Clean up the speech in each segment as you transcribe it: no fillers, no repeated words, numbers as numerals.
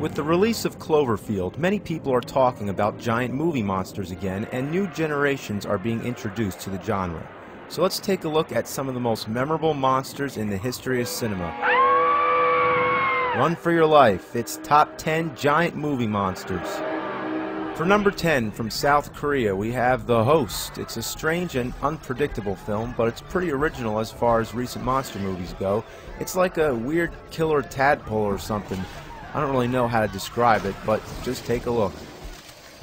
With the release of Cloverfield, many people are talking about giant movie monsters again, and new generations are being introduced to the genre. So let's take a look at some of the most memorable monsters in the history of cinema. Run for your life, it's Top 10 Giant Movie Monsters. For number 10, from South Korea, we have The Host. It's a strange and unpredictable film, but it's pretty original as far as recent monster movies go. It's like a weird killer tadpole or something. I don't really know how to describe it, but just take a look.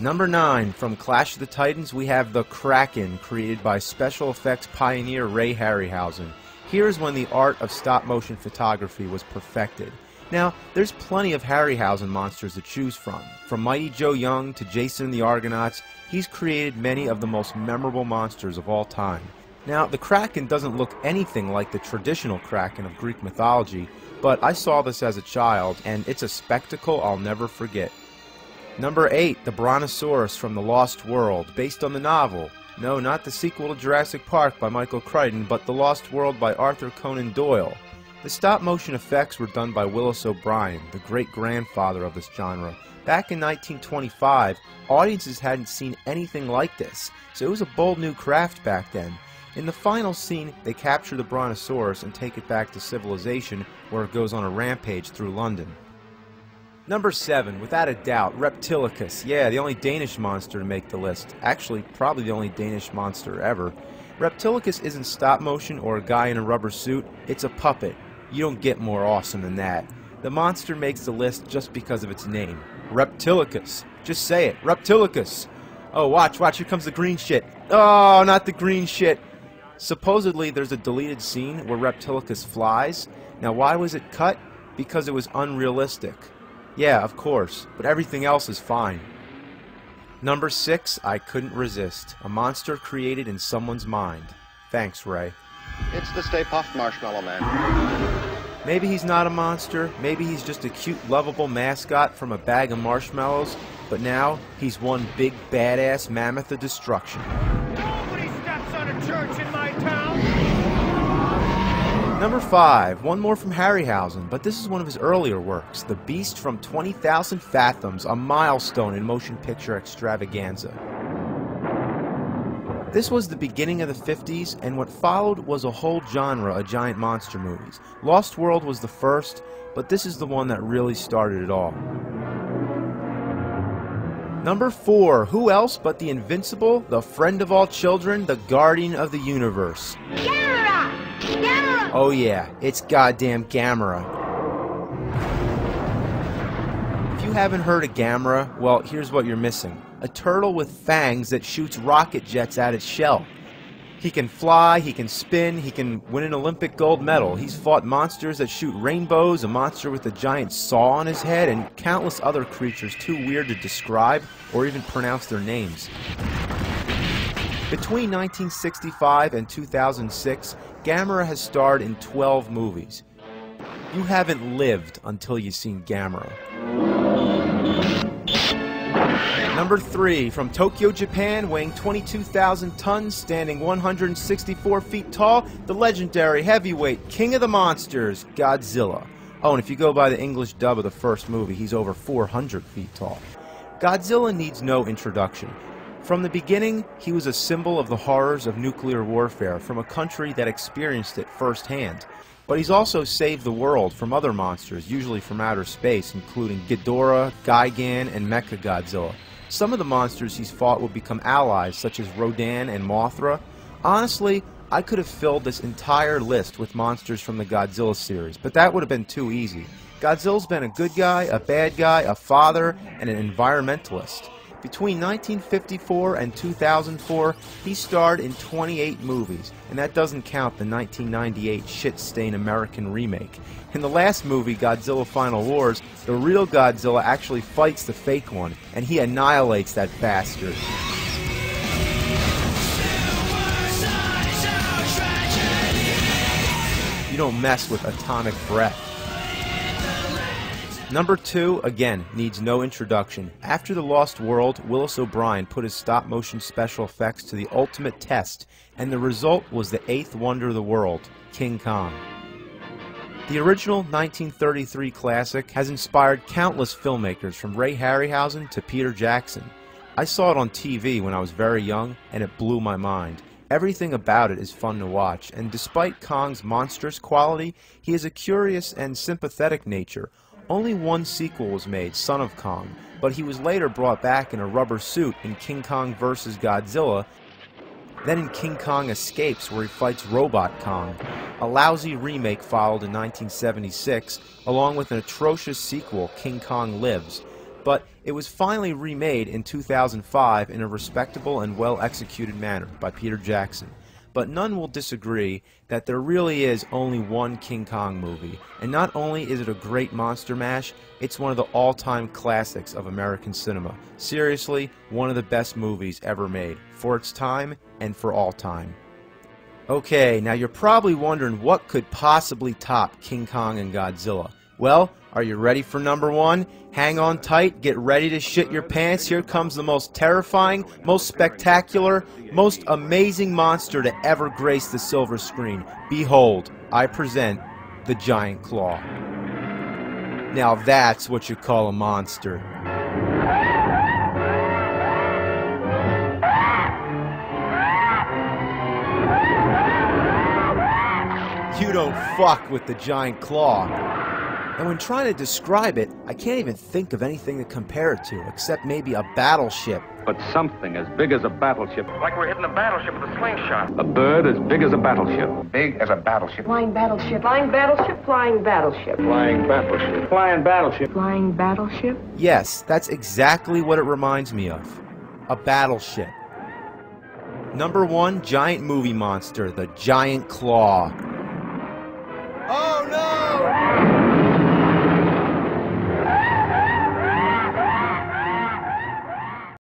Number 9, from Clash of the Titans, we have The Kraken, created by special effects pioneer Ray Harryhausen. Here's when the art of stop-motion photography was perfected. Now, there's plenty of Harryhausen monsters to choose from. From Mighty Joe Young to Jason and the Argonauts, he's created many of the most memorable monsters of all time. Now, the Kraken doesn't look anything like the traditional Kraken of Greek mythology, but I saw this as a child, and it's a spectacle I'll never forget. Number 8, the Brontosaurus from The Lost World, based on the novel. No, not the sequel to Jurassic Park by Michael Crichton, but The Lost World by Arthur Conan Doyle. The stop-motion effects were done by Willis O'Brien, the great-grandfather of this genre. Back in 1925, audiences hadn't seen anything like this, so it was a bold new craft back then. In the final scene, they capture the Brontosaurus and take it back to civilization, where it goes on a rampage through London. Number 7, without a doubt, Reptilicus. Yeah, the only Danish monster to make the list. Actually, probably the only Danish monster ever. Reptilicus isn't stop-motion or a guy in a rubber suit, it's a puppet. You don't get more awesome than that. The monster makes the list just because of its name. Reptilicus. Just say it. Reptilicus. Oh, watch, here comes the green shit. Oh, not the green shit. Supposedly, there's a deleted scene where Reptilicus flies. Now, why was it cut? Because it was unrealistic. Yeah, of course, but everything else is fine. Number 6, I couldn't resist. A monster created in someone's mind. Thanks, Ray. It's the Stay Puft Marshmallow Man. Maybe he's not a monster, maybe he's just a cute, lovable mascot from a bag of marshmallows, but now he's one big, badass mammoth of destruction. Nobody steps on a church in my town! Number 5, one more from Harryhausen, but this is one of his earlier works, The Beast from 20,000 Fathoms, a milestone in motion picture extravaganza. This was the beginning of the 50s, and what followed was a whole genre of giant monster movies. Lost World was the first, but this is the one that really started it all. Number 4, who else but the invincible, the friend of all children, the guardian of the universe? Gamera! Gamera! Oh yeah, it's goddamn Gamera. If you haven't heard of Gamera, well, here's what you're missing. A turtle with fangs that shoots rocket jets at its shell. He can fly, he can spin, he can win an Olympic gold medal. He's fought monsters that shoot rainbows, a monster with a giant saw on his head, and countless other creatures too weird to describe or even pronounce their names. Between 1965 and 2006, Gamera has starred in 12 movies. You haven't lived until you've seen Gamera. Number 3, from Tokyo, Japan, weighing 22,000 tons, standing 164 feet tall, the legendary heavyweight king of the monsters, Godzilla. Oh, and if you go by the English dub of the first movie, he's over 400 feet tall. Godzilla needs no introduction. From the beginning, he was a symbol of the horrors of nuclear warfare from a country that experienced it firsthand. But he's also saved the world from other monsters, usually from outer space, including Ghidorah, Gigan, and Mechagodzilla. Some of the monsters he's fought will become allies, such as Rodan and Mothra. Honestly, I could have filled this entire list with monsters from the Godzilla series, but that would have been too easy. Godzilla's been a good guy, a bad guy, a father, and an environmentalist. Between 1954 and 2004, he starred in 28 movies, and that doesn't count the 1998 shit-stain American remake. In the last movie, Godzilla Final Wars, the real Godzilla actually fights the fake one, and he annihilates that bastard. You don't mess with atomic breath. Number 2, again, needs no introduction. After The Lost World, Willis O'Brien put his stop-motion special effects to the ultimate test, and the result was the 8th wonder of the world, King Kong. The original 1933 classic has inspired countless filmmakers from Ray Harryhausen to Peter Jackson. I saw it on TV when I was very young, and it blew my mind. Everything about it is fun to watch, and despite Kong's monstrous quality, he has a curious and sympathetic nature. Only one sequel was made, Son of Kong, but he was later brought back in a rubber suit in King Kong vs. Godzilla, then in King Kong Escapes, where he fights Robot Kong. A lousy remake followed in 1976, along with an atrocious sequel, King Kong Lives. But it was finally remade in 2005 in a respectable and well-executed manner by Peter Jackson. But none will disagree that there really is only one King Kong movie, and not only is it a great monster mash, it's one of the all-time classics of American cinema. Seriously, one of the best movies ever made, for its time and for all time. Okay, now you're probably wondering what could possibly top King Kong and Godzilla. Well, are you ready for number one? Hang on tight, get ready to shit your pants. Here comes the most terrifying, most spectacular, most amazing monster to ever grace the silver screen. Behold, I present the Giant Claw. Now that's what you call a monster. You don't fuck with the Giant Claw. And when trying to describe it, I can't even think of anything to compare it to, except maybe a battleship. But something as big as a battleship. Like we're hitting a battleship with a slingshot. A bird as big as a battleship. Big as a battleship. Flying battleship. Flying battleship. Flying battleship. Flying battleship. Flying battleship. Flying battleship. Yes, that's exactly what it reminds me of. A battleship. Number one giant movie monster, the Giant Claw.